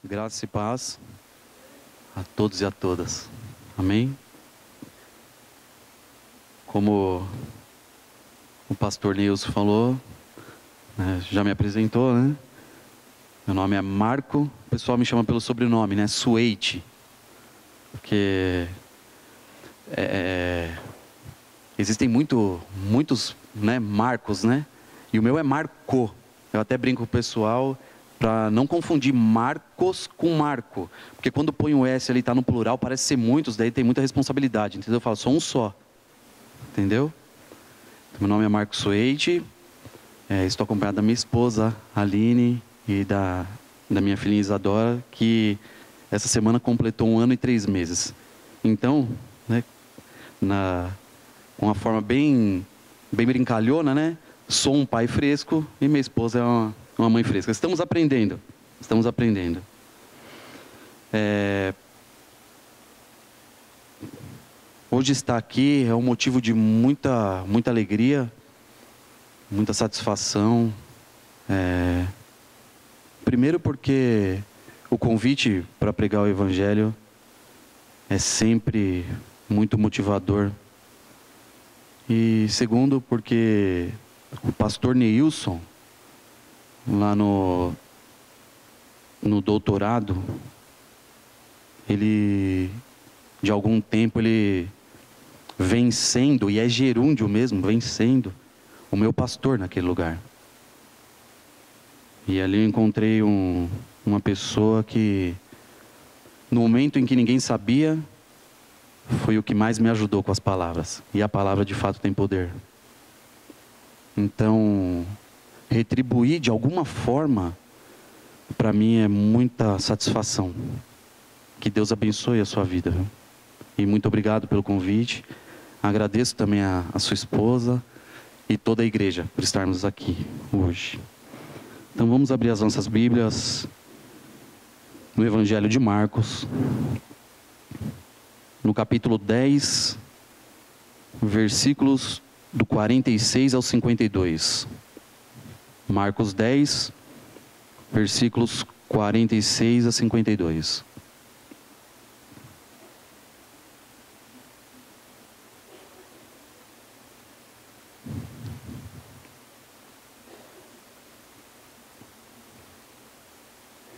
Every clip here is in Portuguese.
Graça e paz a todos e a todas. Amém? Como o pastor Nilson falou, né, já me apresentou, né? Meu nome é Marco, o pessoal me chama pelo sobrenome, né? Sueite. Porque existem muitos, né, Marcos, né? E o meu é Marco. Eu até brinco com o pessoal para não confundir Marcos com Marco. Porque quando põe o S ali, está no plural, parece ser muitos, daí tem muita responsabilidade. Entendeu? Eu falo, sou um só. Entendeu? Meu nome é Marco Sueide. Estou acompanhado da minha esposa, Aline, e da minha filhinha Isadora, que essa semana completou 1 ano e 3 meses. Então, né, uma forma bem brincalhona, né? Sou um pai fresco e minha esposa é uma mãe fresca. Estamos aprendendo. Hoje estar aqui é um motivo de muita alegria, muita satisfação. Primeiro porque o convite para pregar o Evangelho é sempre muito motivador. E segundo porque o pastor Neilson, lá no doutorado, ele, de algum tempo, ele vem sendo, e é gerúndio mesmo, vem sendo o meu pastor naquele lugar. E ali eu encontrei uma pessoa que, no momento em que ninguém sabia, foi o que mais me ajudou com as palavras. E a palavra de fato tem poder. Então, retribuir de alguma forma, para mim é muita satisfação. Que Deus abençoe a sua vida. Viu? E muito obrigado pelo convite. Agradeço também a sua esposa e toda a igreja por estarmos aqui hoje. Então vamos abrir as nossas Bíblias no Evangelho de Marcos, no capítulo 10, versículos do 46 ao 52. Marcos 10, versículos 46 a 52.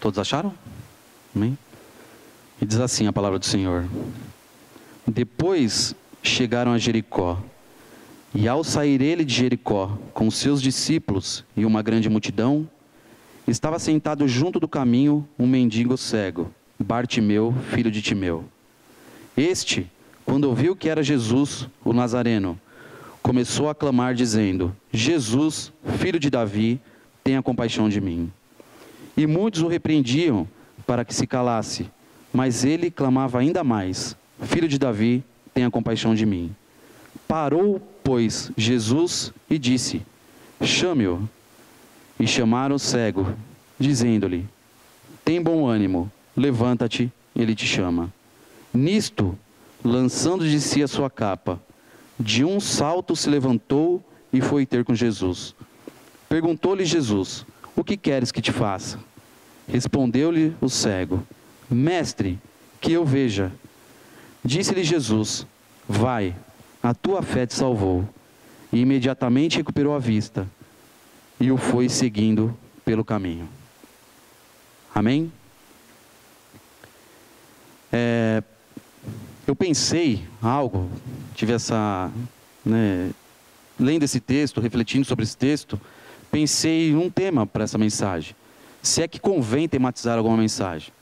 Todos acharam? Amém? E diz assim a palavra do Senhor. Depois chegaram a Jericó. E ao sair ele de Jericó, com seus discípulos e uma grande multidão, estava sentado junto do caminho um mendigo cego, Bartimeu, filho de Timeu. Este, quando ouviu que era Jesus, o Nazareno, começou a clamar dizendo: Jesus, filho de Davi, tenha compaixão de mim. E muitos o repreendiam para que se calasse, mas ele clamava ainda mais: Filho de Davi, tenha compaixão de mim. Parou, pois, Jesus e disse: Chame-o. E chamaram o cego, dizendo-lhe: Tem bom ânimo, levanta-te, ele te chama. Nisto, lançando de si a sua capa, de um salto se levantou e foi ter com Jesus. Perguntou-lhe Jesus: O que queres que te faça? Respondeu-lhe o cego: Mestre, que eu veja. Disse-lhe Jesus: Vai, a tua fé te salvou. E imediatamente recuperou a vista e o foi seguindo pelo caminho. Amém? Eu pensei algo, tive lendo esse texto, refletindo sobre esse texto, pensei em um tema para essa mensagem. Se é que convém tematizar alguma mensagem.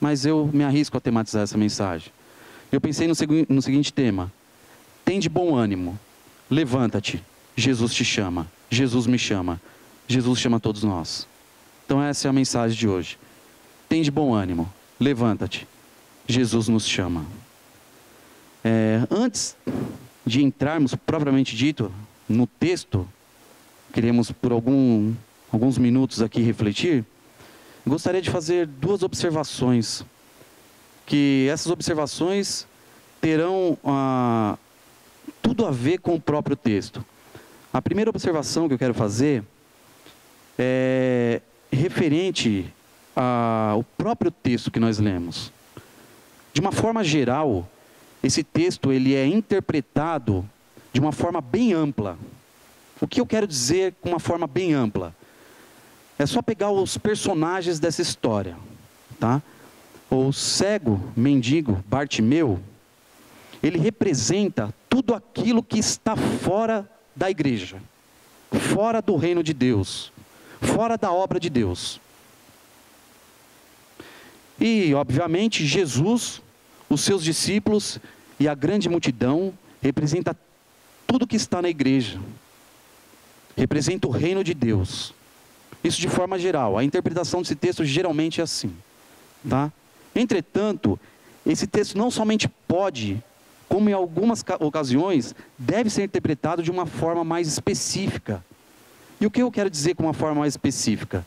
Mas eu me arrisco a tematizar essa mensagem. Eu pensei no seguinte tema: tem de bom ânimo, levanta-te, Jesus te chama, Jesus me chama, Jesus chama todos nós. Então essa é a mensagem de hoje. Tem de bom ânimo, levanta-te, Jesus nos chama. Antes de entrarmos propriamente dito no texto, queremos por alguns minutos aqui refletir. Gostaria de fazer 2 observações, que essas observações terão tudo a ver com o próprio texto. A primeira observação que eu quero fazer é referente o próprio texto que nós lemos. De uma forma geral, esse texto ele é interpretado de uma forma bem ampla. O que eu quero dizer com uma forma bem ampla? É só pegar os personagens dessa história, tá? O cego, mendigo, Bartimeu, ele representa tudo aquilo que está fora da igreja, fora do reino de Deus, fora da obra de Deus. E, obviamente, Jesus, os seus discípulos e a grande multidão representa tudo que está na igreja. Representa o reino de Deus. Isso de forma geral. A interpretação desse texto geralmente é assim, tá? Entretanto, esse texto não somente pode, como em algumas ocasiões, deve ser interpretado de uma forma mais específica. E o que eu quero dizer com uma forma mais específica?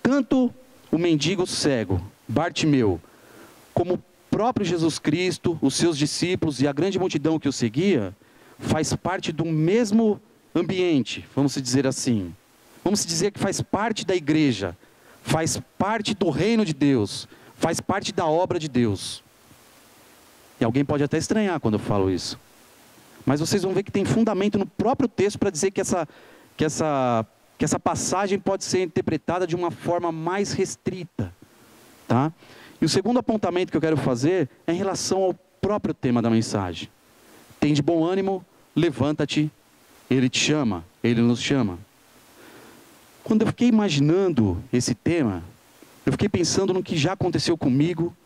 Tanto o mendigo cego, Bartimeu, como o próprio Jesus Cristo, os seus discípulos e a grande multidão que o seguia, faz parte do mesmo ambiente, vamos dizer assim. Vamos dizer que faz parte da igreja, faz parte do reino de Deus, faz parte da obra de Deus. E alguém pode até estranhar quando eu falo isso. Mas vocês vão ver que tem fundamento no próprio texto para dizer que essa passagem pode ser interpretada de uma forma mais restrita, tá? E o segundo apontamento que eu quero fazer é em relação ao próprio tema da mensagem. Tem de bom ânimo, levanta-te, Ele te chama, Ele nos chama. Quando eu fiquei imaginando esse tema, eu fiquei pensando no que já aconteceu comigo,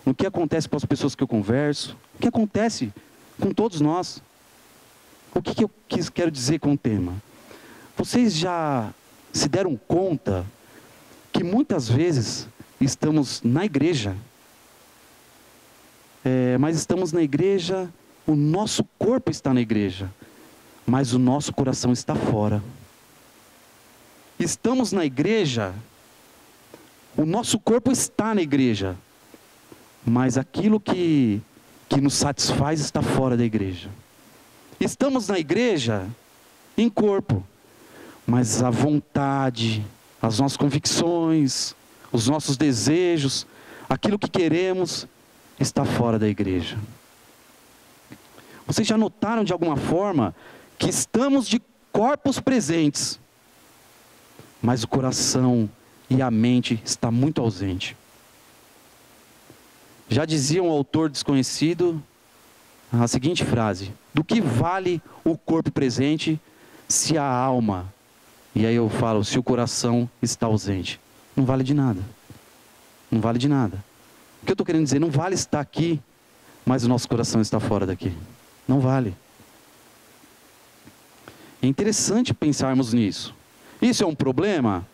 no que acontece com as pessoas que eu converso, o que acontece com todos nós. O que eu quero dizer com o tema? Vocês já se deram conta que muitas vezes estamos na igreja, mas estamos na igreja, o nosso corpo está na igreja, mas o nosso coração está fora. Estamos na igreja, o nosso corpo está na igreja, mas aquilo que nos satisfaz está fora da igreja. Estamos na igreja em corpo, mas a vontade, as nossas convicções, os nossos desejos, aquilo que queremos, está fora da igreja. Vocês já notaram de alguma forma que estamos de corpos presentes, mas o coração e a mente está muito ausente. Já dizia um autor desconhecido a seguinte frase: do que vale o corpo presente se a alma, e aí eu falo, se o coração está ausente? Não vale de nada. Não vale de nada. O que eu estou querendo dizer? Não vale estar aqui, mas o nosso coração está fora daqui. Não vale. É interessante pensarmos nisso. Isso é um problema?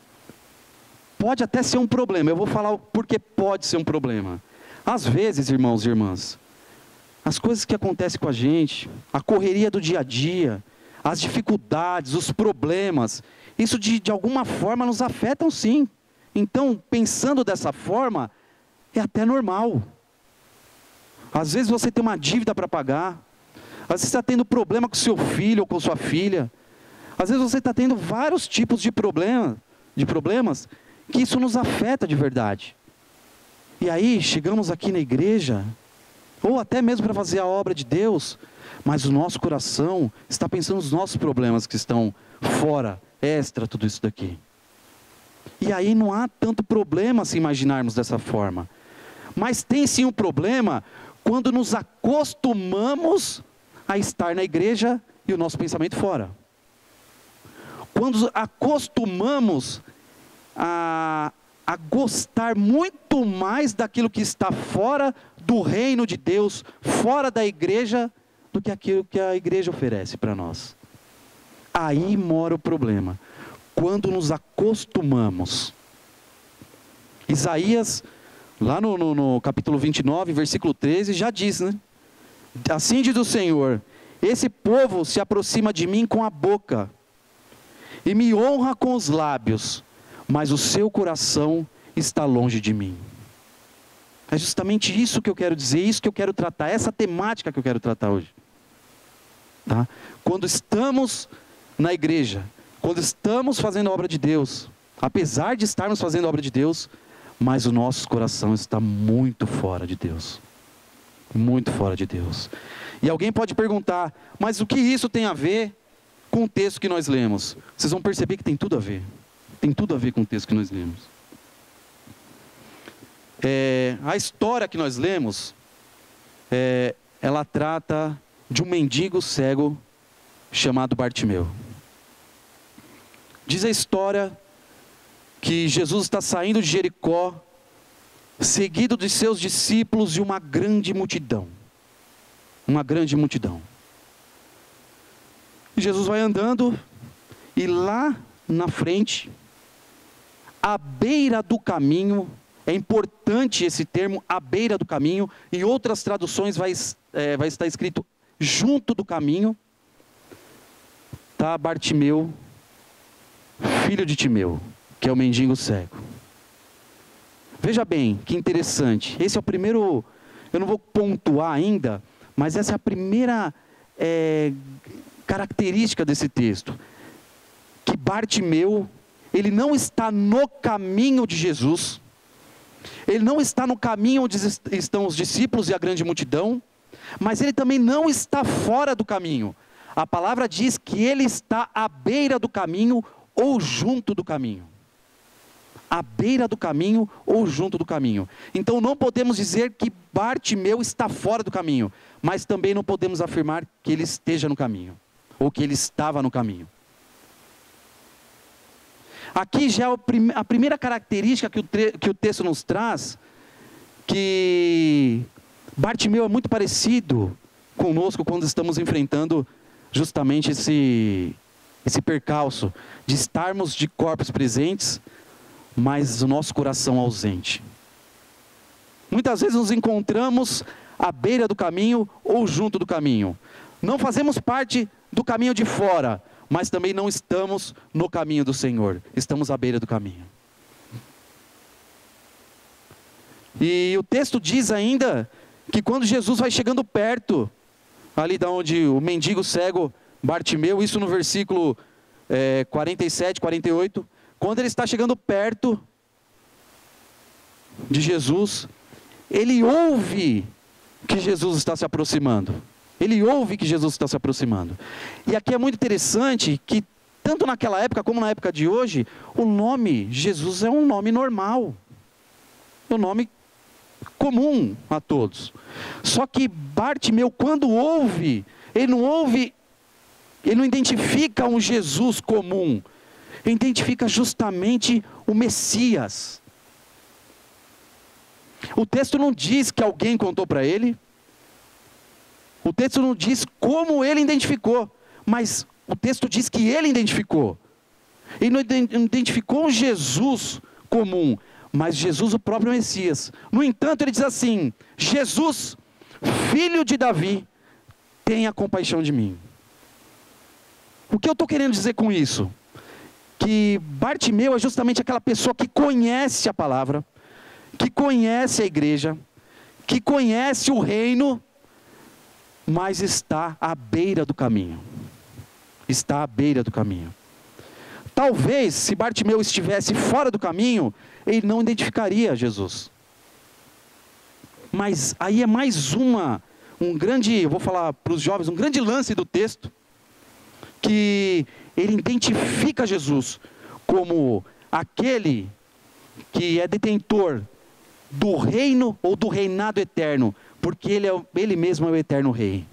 Pode até ser um problema. Eu vou falar por que pode ser um problema. Às vezes, irmãos e irmãs, as coisas que acontecem com a gente, a correria do dia a dia, as dificuldades, os problemas, isso de alguma forma nos afetam sim. Então, pensando dessa forma, é até normal. Às vezes você tem uma dívida para pagar, às vezes você está tendo problema com seu filho ou com sua filha, às vezes você está tendo vários tipos de problemas, que isso nos afeta de verdade. E aí, chegamos aqui na igreja, ou até mesmo para fazer a obra de Deus, mas o nosso coração está pensando nos nossos problemas que estão fora, extra tudo isso daqui. E aí não há tanto problema se imaginarmos dessa forma. Mas tem sim um problema quando nos acostumamos a estar na igreja e o nosso pensamento fora. Quando acostumamos a gostar muito mais daquilo que está fora do reino de Deus, fora da igreja, do que aquilo que a igreja oferece para nós. Aí mora o problema. Quando nos acostumamos. Isaías, lá no capítulo 29, versículo 13, já diz, né? Assim diz o Senhor: esse povo se aproxima de mim com a boca, e me honra com os lábios, mas o seu coração está longe de mim. É justamente isso que eu quero dizer, isso que eu quero tratar, essa temática que eu quero tratar hoje. Tá? Quando estamos na igreja, quando estamos fazendo a obra de Deus, apesar de estarmos fazendo a obra de Deus, mas o nosso coração está muito fora de Deus. Muito fora de Deus. E alguém pode perguntar, mas o que isso tem a ver com o texto que nós lemos? Vocês vão perceber que tem tudo a ver. Tem tudo a ver com o texto que nós lemos. A história que nós lemos, ela trata de um mendigo cego chamado Bartimeu. Diz a história que Jesus está saindo de Jericó, seguido de seus discípulos e uma grande multidão. Uma grande multidão. E Jesus vai andando, e lá na frente, à beira do caminho, é importante esse termo, à beira do caminho, em outras traduções vai estar escrito junto do caminho, está Bartimeu, filho de Timeu, que é o mendigo cego. Veja bem, que interessante, esse é o primeiro, eu não vou pontuar ainda, mas essa é a primeira característica desse texto, que Bartimeu, ele não está no caminho de Jesus, ele não está no caminho onde estão os discípulos e a grande multidão, mas ele também não está fora do caminho. A palavra diz que ele está à beira do caminho ou junto do caminho. À beira do caminho ou junto do caminho. Então não podemos dizer que Bartimeu está fora do caminho, mas também não podemos afirmar que ele esteja no caminho, ou que ele estava no caminho. Aqui já é a primeira característica que o texto nos traz, que Bartimeu é muito parecido conosco quando estamos enfrentando justamente esse percalço de estarmos de corpos presentes, mas o nosso coração ausente. Muitas vezes nos encontramos à beira do caminho ou junto do caminho. Não fazemos parte do caminho de fora, mas também não estamos no caminho do Senhor. Estamos à beira do caminho. E o texto diz ainda que quando Jesus vai chegando perto, ali da onde o mendigo cego Bartimeu, isso no versículo 47, 48, quando ele está chegando perto de Jesus, ele ouve que Jesus está se aproximando. Ele ouve que Jesus está se aproximando. E aqui é muito interessante que, tanto naquela época como na época de hoje, o nome Jesus é um nome normal. É um nome comum a todos. Só que Bartimeu, quando ouve, ele não identifica um Jesus comum. Ele identifica justamente o Messias. O texto não diz que alguém contou para ele. O texto não diz como ele identificou, mas o texto diz que ele identificou. Ele não identificou um Jesus comum, mas Jesus o próprio Messias. No entanto, ele diz assim: Jesus, filho de Davi, tenha compaixão de mim. O que eu estou querendo dizer com isso? Que Bartimeu é justamente aquela pessoa que conhece a palavra, que conhece a igreja, que conhece o reino, mas está à beira do caminho. Está à beira do caminho. Talvez, se Bartimeu estivesse fora do caminho, ele não identificaria Jesus. Mas aí é mais um grande, eu vou falar para os jovens, um grande lance do texto, que ele identifica Jesus como aquele que é detentor do reino ou do reinado eterno, porque ele mesmo é o eterno rei.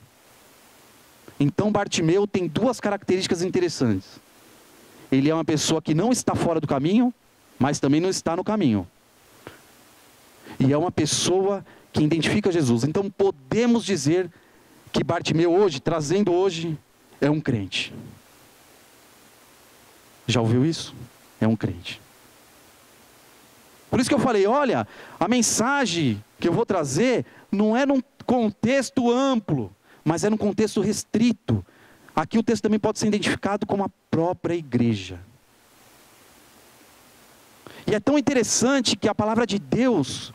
Então Bartimeu tem duas características interessantes. Ele é uma pessoa que não está fora do caminho, mas também não está no caminho. E é uma pessoa que identifica Jesus. Então podemos dizer que Bartimeu hoje, trazendo hoje, é um crente. Já ouviu isso? É um crente. Por isso que eu falei, olha, a mensagem que eu vou trazer não é num contexto amplo, mas é num contexto restrito. Aqui o texto também pode ser identificado como a própria igreja. E é tão interessante que a palavra de Deus,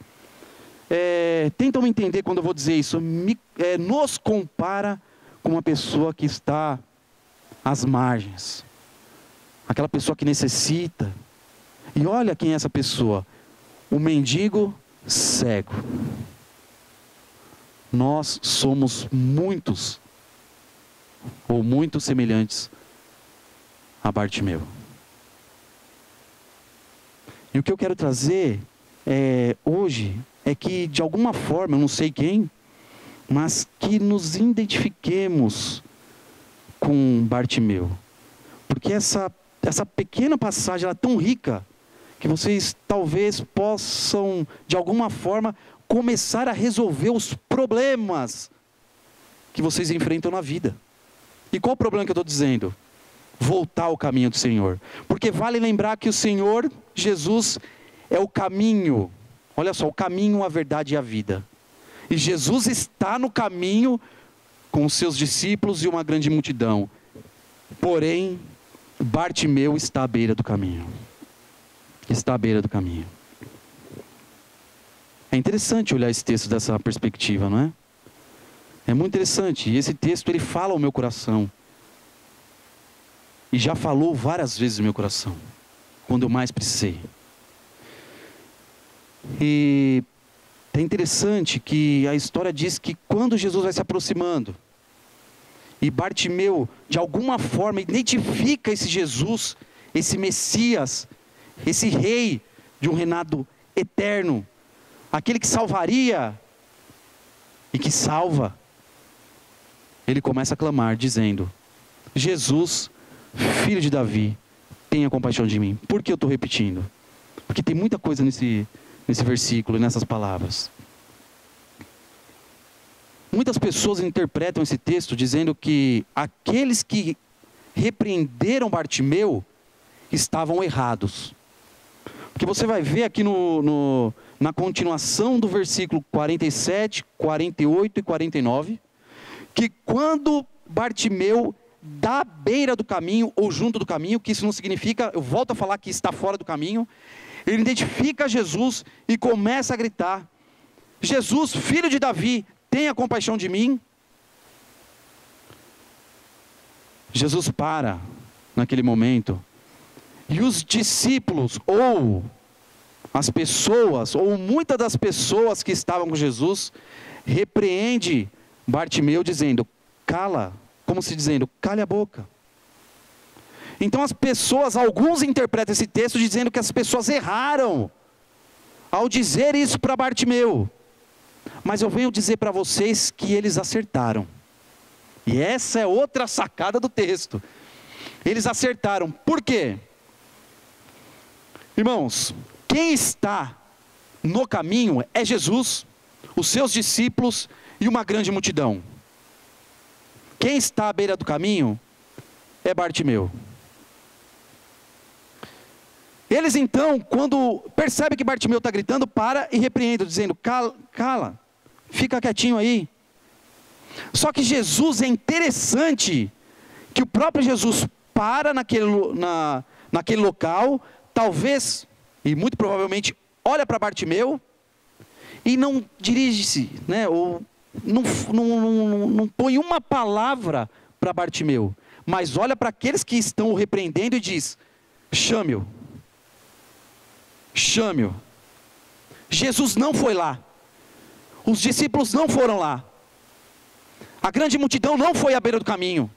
tentam entender quando eu vou dizer isso, nos compara com uma pessoa que está às margens. Aquela pessoa que necessita. E olha quem é essa pessoa: o mendigo cego. Nós somos muitos, ou muito semelhantes a Bartimeu. E o que eu quero trazer hoje é que, de alguma forma, eu não sei quem, mas que nos identifiquemos com Bartimeu. Porque essa pequena passagem, ela é tão rica, que vocês talvez possam, de alguma forma, começar a resolver os problemas que vocês enfrentam na vida. E qual o problema que eu estou dizendo? Voltar ao caminho do Senhor. Porque vale lembrar que o Senhor Jesus é o caminho. Olha só, o caminho, a verdade e a vida. E Jesus está no caminho com os seus discípulos e uma grande multidão. Porém, Bartimeu está à beira do caminho. Está à beira do caminho. É interessante olhar esse texto dessa perspectiva, não é? É muito interessante. E esse texto, ele fala ao meu coração. E já falou várias vezes no meu coração, quando eu mais precisei. E é interessante que a história diz que quando Jesus vai se aproximando, e Bartimeu, de alguma forma, identifica esse Jesus, esse Messias, esse rei de um reinado eterno, aquele que salvaria e que salva, ele começa a clamar, dizendo: Jesus, filho de Davi, tenha compaixão de mim. Por que eu estou repetindo? Porque tem muita coisa nesse versículo, nessas palavras. Muitas pessoas interpretam esse texto dizendo que aqueles que repreenderam Bartimeu estavam errados. Porque você vai ver aqui na continuação do versículo 47, 48 e 49, que quando Bartimeu, da beira do caminho ou junto do caminho, que isso não significa, eu volto a falar que está fora do caminho, ele identifica Jesus e começa a gritar: Jesus, filho de Davi, tenha compaixão de mim. Jesus para naquele momento, e os discípulos, ou as pessoas, ou muitas das pessoas que estavam com Jesus, repreende Bartimeu dizendo: cala, como se dizendo, cale a boca. Então as pessoas, alguns interpretam esse texto dizendo que as pessoas erraram ao dizer isso para Bartimeu. Mas eu venho dizer para vocês que eles acertaram. E essa é outra sacada do texto. Eles acertaram. Por quê? Irmãos, quem está no caminho é Jesus, os seus discípulos e uma grande multidão. Quem está à beira do caminho é Bartimeu. Eles então, quando percebem que Bartimeu está gritando, para e repreende, dizendo: cala, fica quietinho aí. Só que Jesus, é interessante que o próprio Jesus para naquele local, talvez, e muito provavelmente, olha para Bartimeu e não dirige-se, né, ou não põe uma palavra para Bartimeu, mas olha para aqueles que estão o repreendendo e diz: chame-o. Chame-o. Jesus não foi lá. Os discípulos não foram lá. A grande multidão não foi à beira do caminho.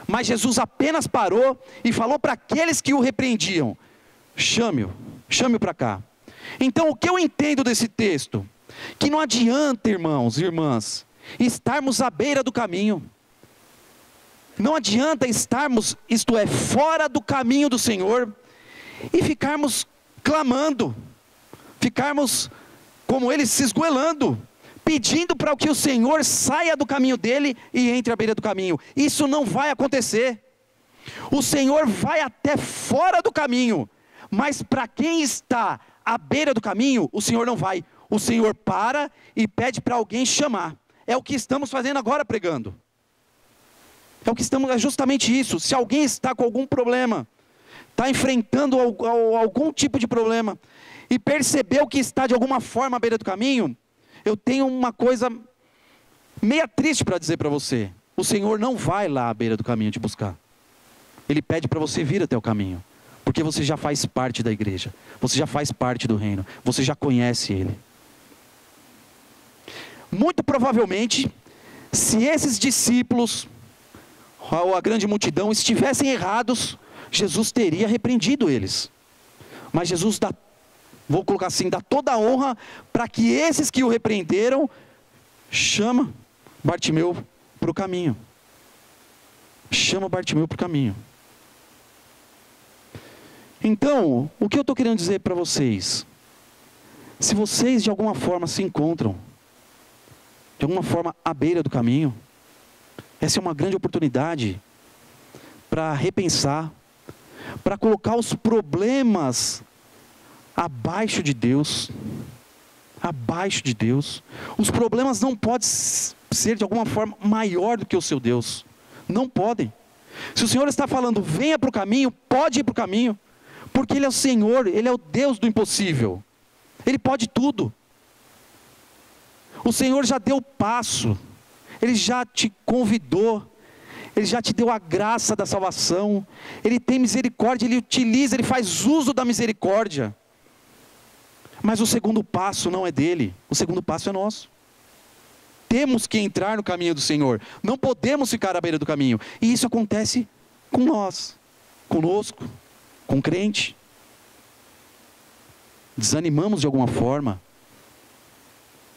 Mas Jesus apenas parou e falou para aqueles que o repreendiam: chame-o. Chame-o para cá. Então o que eu entendo desse texto? Que não adianta, irmãos e irmãs, estarmos à beira do caminho. Não adianta estarmos, isto é, fora do caminho do Senhor, e ficarmos clamando, ficarmos como eles, se esgoelando, pedindo para que o Senhor saia do caminho dele e entre à beira do caminho. Isso não vai acontecer. O Senhor vai até fora do caminho, mas para quem está à beira do caminho, o Senhor não vai. O Senhor para e pede para alguém chamar. É o que estamos fazendo agora pregando. É justamente isso. Se alguém está com algum problema, está enfrentando algum tipo de problema, e percebeu que está de alguma forma à beira do caminho, eu tenho uma coisa meia triste para dizer para você: o Senhor não vai lá à beira do caminho te buscar. Ele pede para você vir até o caminho, Porque você já faz parte da igreja, você já faz parte do reino, você já conhece Ele. Muito provavelmente, se esses discípulos, ou a grande multidão, estivessem errados, Jesus teria repreendido eles. Mas Jesus dá, vou colocar assim, dá toda a honra para que esses que o repreenderam, chama Bartimeu para o caminho. Chama Bartimeu para o caminho. Então, o que eu estou querendo dizer para vocês? Se vocês de alguma forma se encontram, de alguma forma à beira do caminho, essa é uma grande oportunidade para repensar, para colocar os problemas abaixo de Deus. Abaixo de Deus. Os problemas não podem ser de alguma forma maior do que o seu Deus. Não podem. Se o Senhor está falando, venha para o caminho, pode ir para o caminho. Porque Ele é o Senhor, Ele é o Deus do impossível. Ele pode tudo. O Senhor já deu o passo. Ele já te convidou. Ele já te deu a graça da salvação. Ele tem misericórdia, Ele utiliza, Ele faz uso da misericórdia. Mas o segundo passo não é dele. O segundo passo é nosso. Temos que entrar no caminho do Senhor. Não podemos ficar à beira do caminho. E isso acontece com nós, conosco, com o crente. Desanimamos de alguma forma.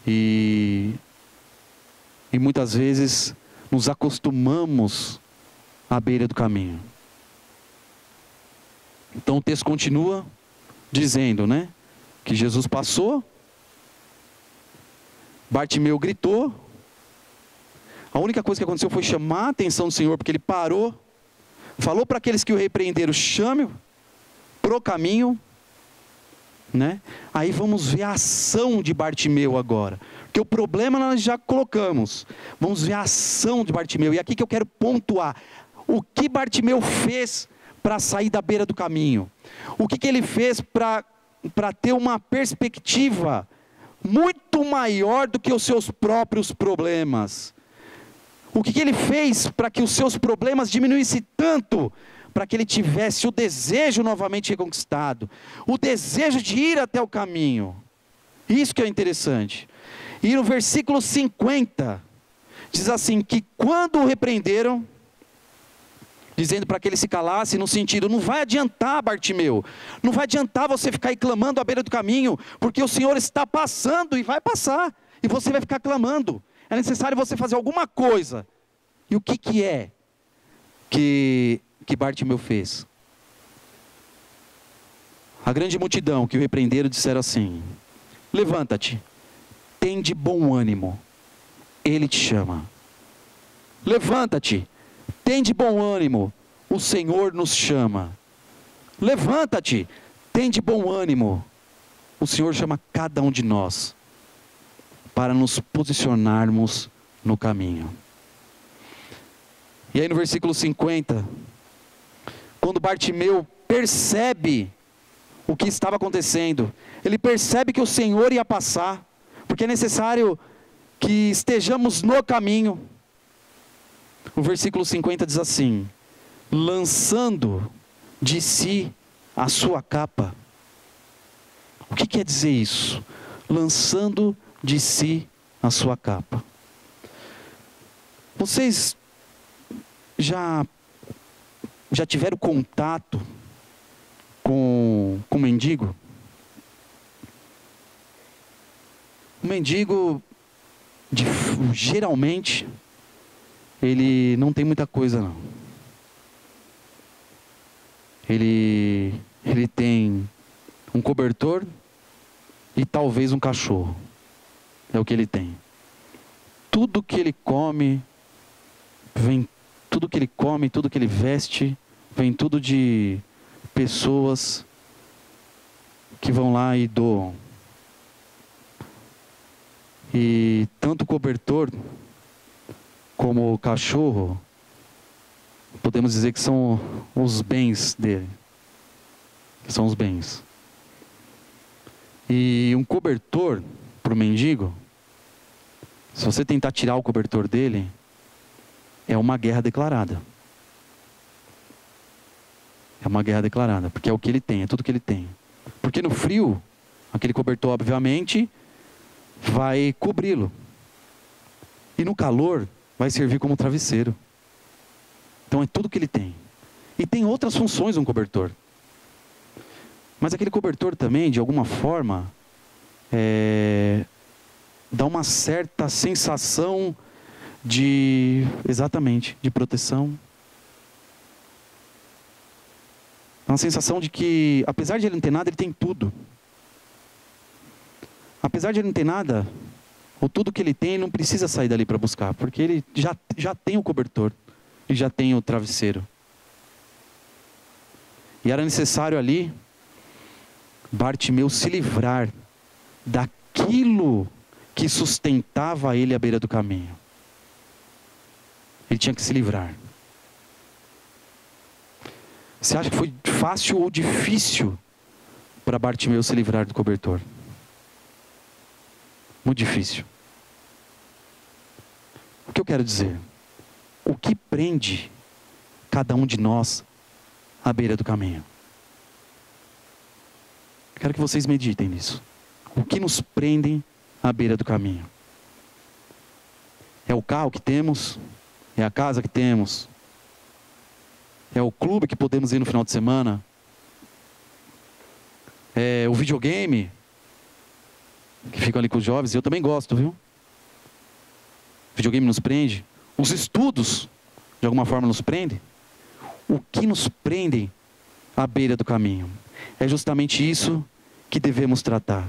E muitas vezes nos acostumamos à beira do caminho. Então o texto continua dizendo, né? Que Jesus passou. Bartimeu gritou. A única coisa que aconteceu foi chamar a atenção do Senhor, porque ele parou, falou para aqueles que o repreenderam, chame pro caminho, né? Aí vamos ver a ação de Bartimeu agora, porque o problema nós já colocamos, vamos ver a ação de Bartimeu, e aqui que eu quero pontuar, o que Bartimeu fez para sair da beira do caminho, o que ele fez para ter uma perspectiva muito maior do que os seus próprios problemas. O que ele fez para que os seus problemas diminuíssem tanto, para que ele tivesse o desejo novamente reconquistado, o desejo de ir até o caminho. Isso que é interessante. E no versículo 50, diz assim, que quando o repreenderam, dizendo para que ele se calasse, no sentido, não vai adiantar, Bartimeu, não vai adiantar você ficar aí clamando à beira do caminho, porque o Senhor está passando e vai passar, e você vai ficar clamando, é necessário você fazer alguma coisa. E o que é que Bartimeu fez? A grande multidão que o repreenderam disseram assim, levanta-te, tem de bom ânimo, Ele te chama. Levanta-te, tem de bom ânimo, o Senhor nos chama. Levanta-te, tem de bom ânimo, o Senhor chama cada um de nós, para nos posicionarmos no caminho. E aí no versículo 50, quando Bartimeu percebe o que estava acontecendo, ele percebe que o Senhor ia passar, porque é necessário que estejamos no caminho. O versículo 50 diz assim, lançando de si a sua capa. O que quer dizer isso? Lançando de si a sua capa. Vocês já tiveram contato com mendigo? O mendigo, geralmente, ele não tem muita coisa não. Ele tem um cobertor e talvez um cachorro. É o que ele tem. Tudo que ele come, tudo que ele veste, vem tudo de pessoas que vão lá e doam. E tanto o cobertor como o cachorro, podemos dizer que são os bens dele. São os bens. E um cobertor para o mendigo, se você tentar tirar o cobertor dele, é uma guerra declarada. É uma guerra declarada, porque é o que ele tem, é tudo que ele tem. Porque no frio, aquele cobertor, obviamente, vai cobri-lo. E no calor, vai servir como travesseiro. Então é tudo que ele tem. E tem outras funções um cobertor. Mas aquele cobertor também, de alguma forma, dá uma certa sensação exatamente, de proteção. Uma sensação de que, apesar de ele não ter nada, ele tem tudo. Apesar de ele não ter nada, ou tudo que ele tem, ele não precisa sair dali para buscar, porque ele já tem o cobertor, ele já tem o travesseiro. E era necessário ali, Bartimeu se livrar daquilo que sustentava ele à beira do caminho. Ele tinha que se livrar. Você acha que foi fácil ou difícil para Bartimeu se livrar do cobertor? Muito difícil. O que eu quero dizer? O que prende cada um de nós à beira do caminho? Quero que vocês meditem nisso. O que nos prende à beira do caminho? É o carro que temos? É a casa que temos? É o clube que podemos ir no final de semana? É o videogame que fica ali com os jovens? Eu também gosto, viu? Videogame nos prende. Os estudos, de alguma forma, nos prendem. O que nos prende à beira do caminho? É justamente isso que devemos tratar.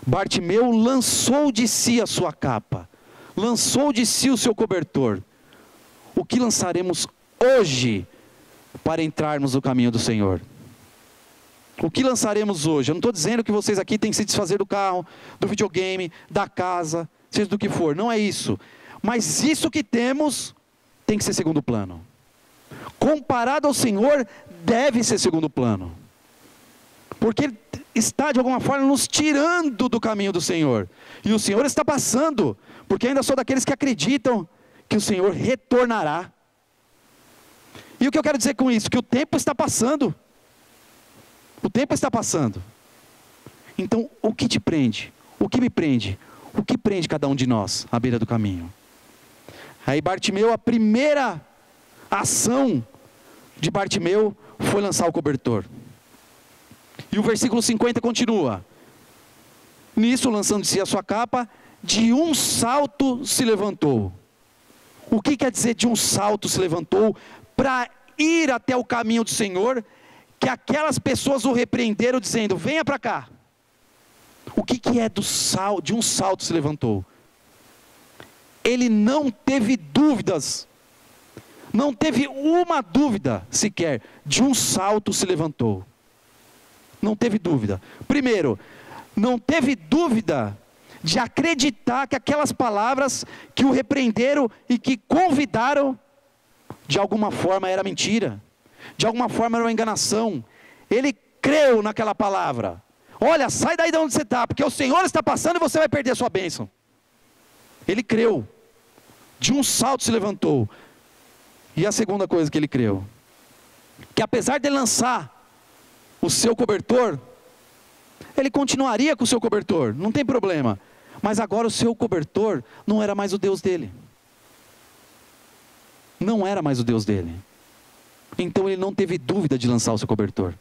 Bartimeu lançou de si a sua capa, lançou de si o seu cobertor. O que lançaremos hoje para entrarmos no caminho do Senhor? O que lançaremos hoje? Eu não estou dizendo que vocês aqui têm que se desfazer do carro, do videogame, da casa, seja do que for, não é isso. Mas isso que temos tem que ser segundo plano. Comparado ao Senhor, deve ser segundo plano. Porque Ele está de alguma forma nos tirando do caminho do Senhor. E o Senhor está passando, porque ainda sou daqueles que acreditam que o Senhor retornará. E o que eu quero dizer com isso? Que o tempo está passando. O tempo está passando. Então, o que te prende? O que me prende? O que prende cada um de nós à beira do caminho? Aí Bartimeu, a primeira ação de Bartimeu foi lançar o cobertor. E o versículo 50 continua. Nisso, lançando de si a sua capa, de um salto se levantou. O que quer dizer de um salto se levantou? Para ir até o caminho do Senhor, que aquelas pessoas o repreenderam dizendo, venha para cá. O que é de um salto se levantou? Ele não teve dúvidas, não teve uma dúvida sequer, de um salto se levantou. Não teve dúvida. Primeiro, não teve dúvida de acreditar que aquelas palavras que o repreenderam e que convidaram, de alguma forma era mentira, de alguma forma era uma enganação. Ele creu naquela palavra. Olha, sai daí de onde você está, porque o Senhor está passando e você vai perder a sua bênção. Ele creu. De um salto se levantou. E a segunda coisa que ele creu, que apesar de lançar o seu cobertor, ele continuaria com o seu cobertor, não tem problema. Mas agora o seu cobertor não era mais o Deus dele. Não era mais o Deus dele. Então ele não teve dúvida de lançar o seu cobertor.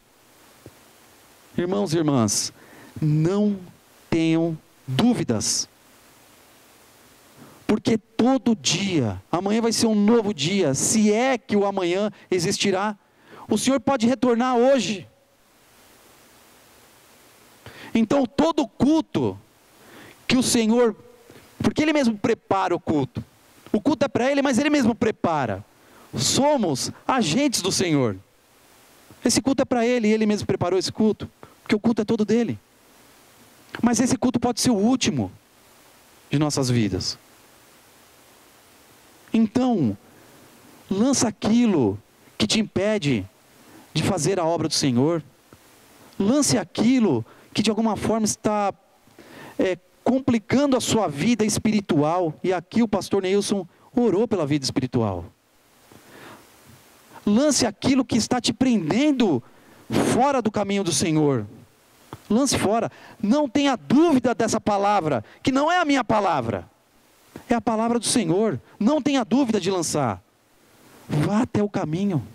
Irmãos e irmãs, não tenham dúvidas. Porque todo dia, amanhã vai ser um novo dia, se é que o amanhã existirá. O Senhor pode retornar hoje. Então todo culto que o Senhor, porque Ele mesmo prepara o culto é para Ele, mas Ele mesmo prepara. Somos agentes do Senhor. Esse culto é para Ele, e Ele mesmo preparou esse culto, porque o culto é todo dele. Mas esse culto pode ser o último de nossas vidas. Então, lança aquilo que te impede de fazer a obra do Senhor. Lance aquilo que de alguma forma está complicando a sua vida espiritual. E aqui o pastor Neilson orou pela vida espiritual. Lance aquilo que está te prendendo fora do caminho do Senhor. Lance fora. Não tenha dúvida dessa palavra, que não é a minha palavra. É a palavra do Senhor. Não tenha dúvida de lançar. Vá até o caminho.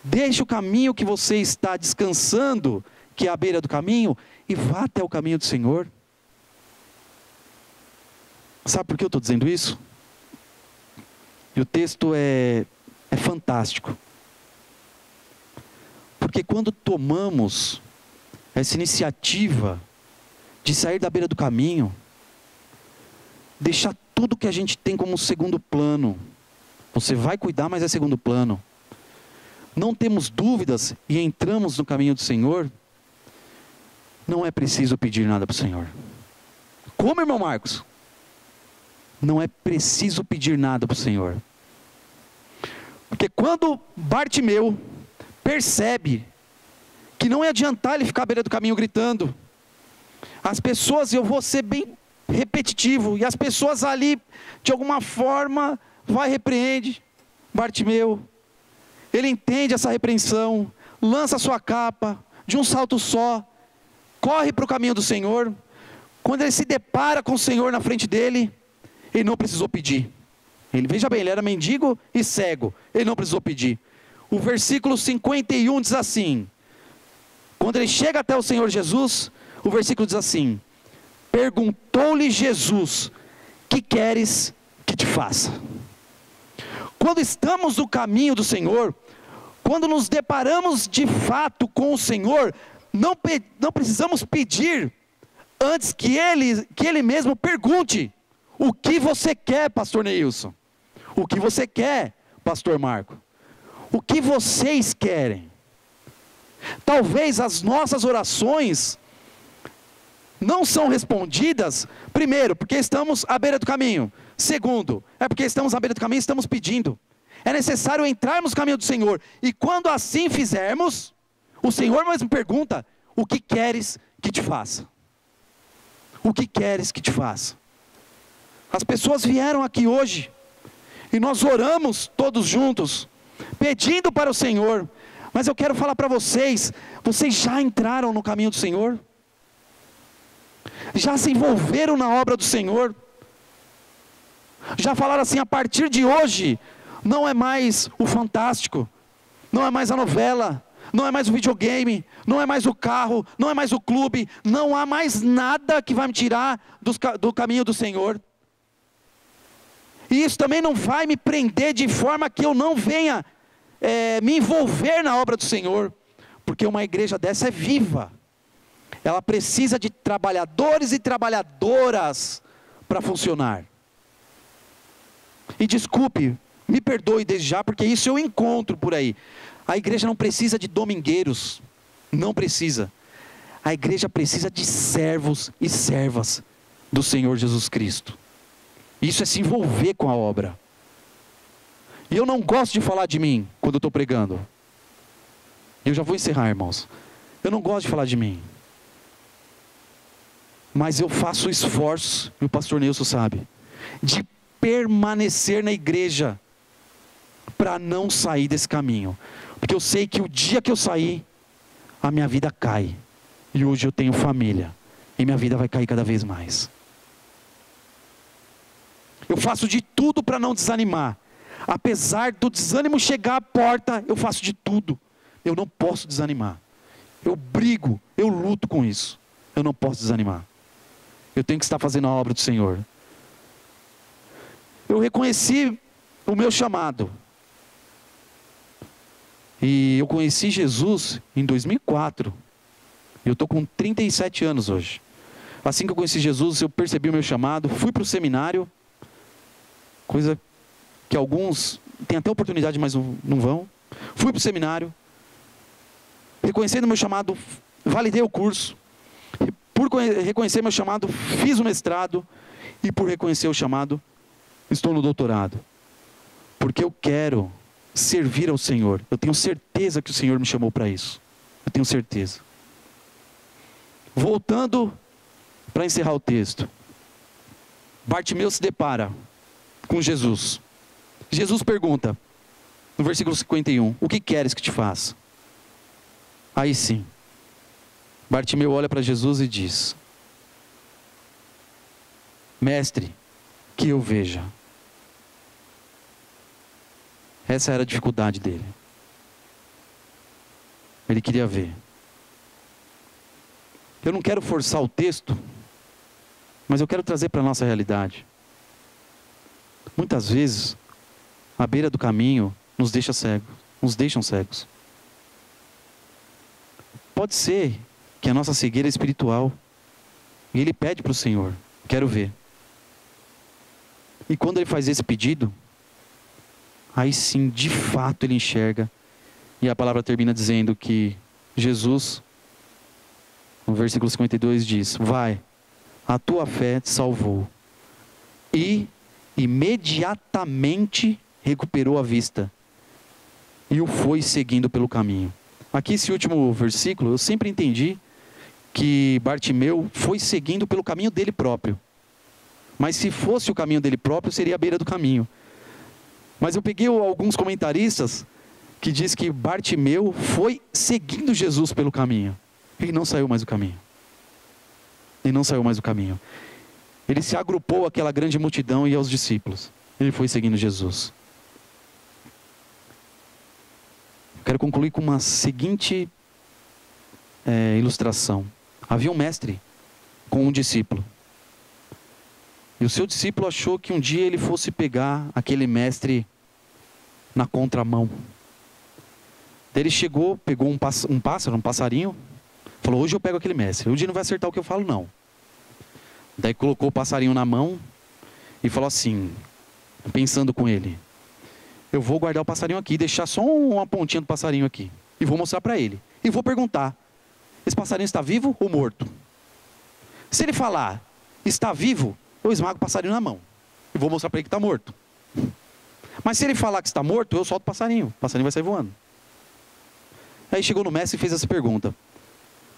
Deixe o caminho que você está descansando, que é a beira do caminho, e vá até o caminho do Senhor. Sabe por que eu estou dizendo isso? E o texto é fantástico. Porque quando tomamos essa iniciativa de sair da beira do caminho, deixar tudo que a gente tem como segundo plano. Você vai cuidar, mas é segundo plano. Não temos dúvidas e entramos no caminho do Senhor. Não é preciso pedir nada para o Senhor. Como, irmão Marcos? Não é preciso pedir nada para o Senhor. Porque quando Bartimeu percebe que não é adiantar ele ficar à beira do caminho gritando, as pessoas, eu vou ser bem repetitivo, e as pessoas ali, de alguma forma, repreende Bartimeu. Ele entende essa repreensão, lança sua capa, de um salto só, corre para o caminho do Senhor. Quando ele se depara com o Senhor na frente dele, ele não precisou pedir. Veja bem, ele era mendigo e cego, ele não precisou pedir. O versículo 51 diz assim, quando ele chega até o Senhor Jesus, o versículo diz assim: perguntou-lhe Jesus, que queres que te faça? Quando estamos no caminho do Senhor, quando nos deparamos de fato com o Senhor, não precisamos pedir, antes que Ele mesmo pergunte: o que você quer, pastor Neilson? O que você quer, pastor Marco? O que vocês querem? Talvez as nossas orações não são respondidas, primeiro, porque estamos à beira do caminho. Segundo, é porque estamos à beira do caminho e estamos pedindo. É necessário entrarmos no caminho do Senhor. E quando assim fizermos, o Senhor mesmo pergunta: o que queres que te faça? O que queres que te faça? As pessoas vieram aqui hoje, e nós oramos todos juntos, pedindo para o Senhor. Mas eu quero falar para vocês: vocês já entraram no caminho do Senhor? Já se envolveram na obra do Senhor? Já falaram assim: a partir de hoje, não é mais o fantástico, não é mais a novela, não é mais o videogame, não é mais o carro, não é mais o clube, não há mais nada que vai me tirar do caminho do Senhor. E isso também não vai me prender de forma que eu não venha me envolver na obra do Senhor, porque uma igreja dessa é viva. Ela precisa de trabalhadores e trabalhadoras para funcionar. E desculpe, me perdoe desde já, porque isso eu encontro por aí. A igreja não precisa de domingueiros, não precisa. A igreja precisa de servos e servas do Senhor Jesus Cristo. Isso é se envolver com a obra. E eu não gosto de falar de mim quando eu estou pregando. Eu já vou encerrar, irmãos. Eu não gosto de falar de mim. Mas eu faço esforço, e o pastor Neilson sabe, de permanecer na igreja, para não sair desse caminho. Porque eu sei que o dia que eu sair, a minha vida cai. E hoje eu tenho família, e minha vida vai cair cada vez mais. Eu faço de tudo para não desanimar. Apesar do desânimo chegar à porta, eu faço de tudo. Eu não posso desanimar. Eu brigo, eu luto com isso. Eu não posso desanimar. Eu tenho que estar fazendo a obra do Senhor. Eu reconheci o meu chamado. E eu conheci Jesus em 2004. E eu estou com 37 anos hoje. Assim que eu conheci Jesus, eu percebi o meu chamado. Fui para o seminário. Coisa que alguns têm até oportunidade, mas não vão. Fui para o seminário. Reconhecendo o meu chamado, validei o curso. Por reconhecer meu chamado, fiz o mestrado. E por reconhecer o chamado, estou no doutorado. Porque eu quero servir ao Senhor. Eu tenho certeza que o Senhor me chamou para isso. Eu tenho certeza. Voltando para encerrar o texto. Bartimeu se depara com Jesus. Jesus pergunta: No versículo 51, o que queres que te faça? Aí sim, Bartimeu olha para Jesus e diz: Mestre, que eu veja. Essa era a dificuldade dele. Ele queria ver. Eu não quero forçar o texto, mas eu quero trazer para a nossa realidade. Muitas vezes, à beira do caminho, nos deixam cegos. Pode ser que a nossa cegueira é espiritual. E ele pede para o Senhor: quero ver. E quando ele faz esse pedido, aí sim, de fato, ele enxerga. E a palavra termina dizendo que Jesus, no versículo 52, diz: vai, a tua fé te salvou. E imediatamente recuperou a vista. E o foi seguindo pelo caminho. Aqui esse último versículo, eu sempre entendi que Bartimeu foi seguindo pelo caminho dele próprio. Mas se fosse o caminho dele próprio, seria a beira do caminho. Mas eu peguei alguns comentaristas que diz que Bartimeu foi seguindo Jesus pelo caminho. Ele não saiu mais do caminho. Ele não saiu mais do caminho. Ele se agrupou àquela grande multidão e aos discípulos. Ele foi seguindo Jesus. Quero concluir com uma seguinte ilustração. Havia um mestre com um discípulo. E o seu discípulo achou que um dia ele fosse pegar aquele mestre na contramão. Daí ele chegou, pegou um passarinho, falou: hoje eu pego aquele mestre. Hoje não vai acertar o que eu falo, não. Daí colocou o passarinho na mão e falou assim, pensando com ele: eu vou guardar o passarinho aqui, deixar só uma pontinha do passarinho aqui. E vou mostrar para ele. E vou perguntar: esse passarinho está vivo ou morto? Se ele falar, está vivo, eu esmago o passarinho na mão. E vou mostrar para ele que está morto. Mas se ele falar que está morto, eu solto o passarinho vai sair voando. Aí chegou no mestre e fez essa pergunta.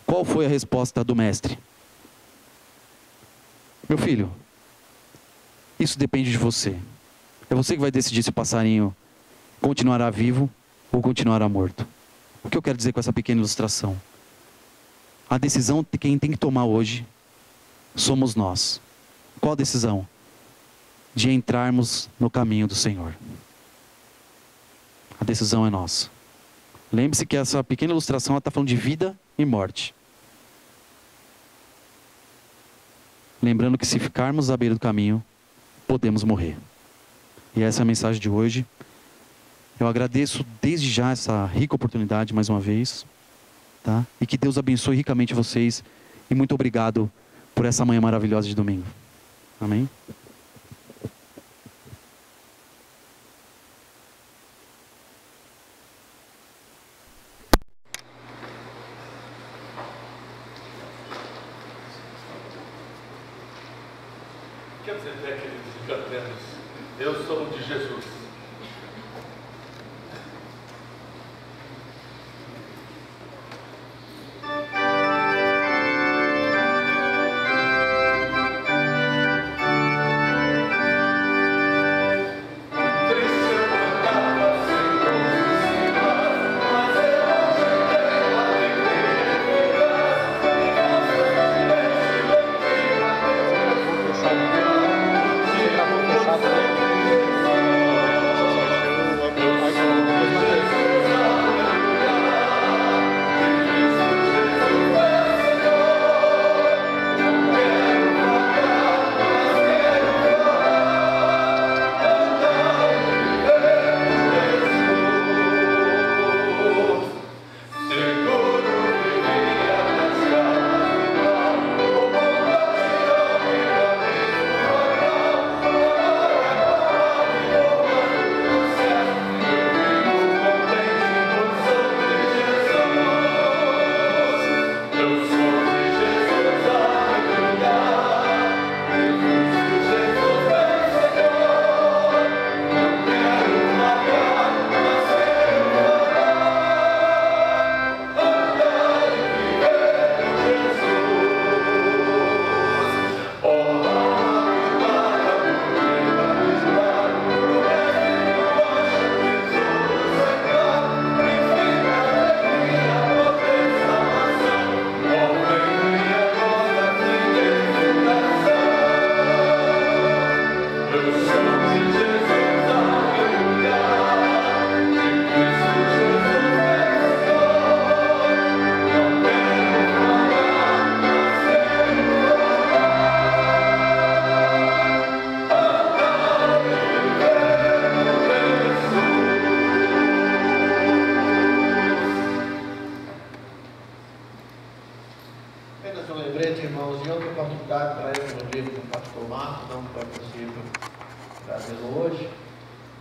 Qual foi a resposta do mestre? Meu filho, isso depende de você. É você que vai decidir se o passarinho continuará vivo ou continuará morto. O que eu quero dizer com essa pequena ilustração? A decisão de quem tem que tomar hoje somos nós. Qual a decisão? De entrarmos no caminho do Senhor. A decisão é nossa. Lembre-se que essa pequena ilustração está falando de vida e morte. Lembrando que se ficarmos à beira do caminho, podemos morrer. E essa é a mensagem de hoje. Eu agradeço desde já essa rica oportunidade mais uma vez. Tá? E que Deus abençoe ricamente vocês. E muito obrigado por essa manhã maravilhosa de domingo. Amém? Quer dizer, queridos e cantemos, eu sou de Jesus. Fechado. em outra oportunidade traremos o livro do pastor Marcos, não foi possível trazê-lo hoje,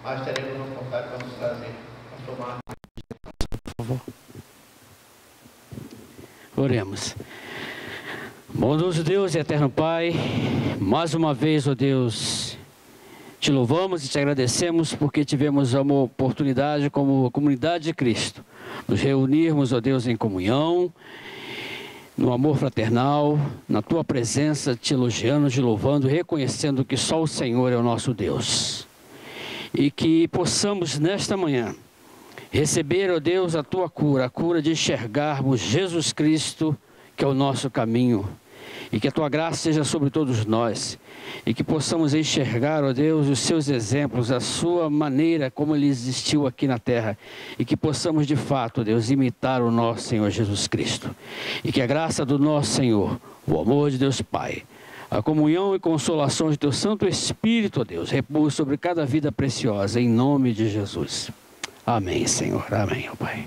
mas teremos uma oportunidade para nos trazer. Pastor Marcos. Por favor. Oremos. Bondoso Deus e eterno Pai, mais uma vez, ó Deus, te louvamos e te agradecemos porque tivemos uma oportunidade como comunidade de Cristo, nos reunirmos, ó Deus, em comunhão, no amor fraternal, na Tua presença, te elogiando, te louvando, reconhecendo que só o Senhor é o nosso Deus. E que possamos nesta manhã receber, ó Deus, a Tua cura, a cura de enxergarmos Jesus Cristo, que é o nosso caminho. E que a Tua graça seja sobre todos nós. E que possamos enxergar, ó Deus, os Seus exemplos, a Sua maneira como Ele existiu aqui na terra. E que possamos, de fato, ó Deus, imitar o nosso Senhor Jesus Cristo. E que a graça do nosso Senhor, o amor de Deus Pai, a comunhão e consolação de Teu Santo Espírito, ó Deus, repouse sobre cada vida preciosa, em nome de Jesus. Amém, Senhor. Amém, ó Pai.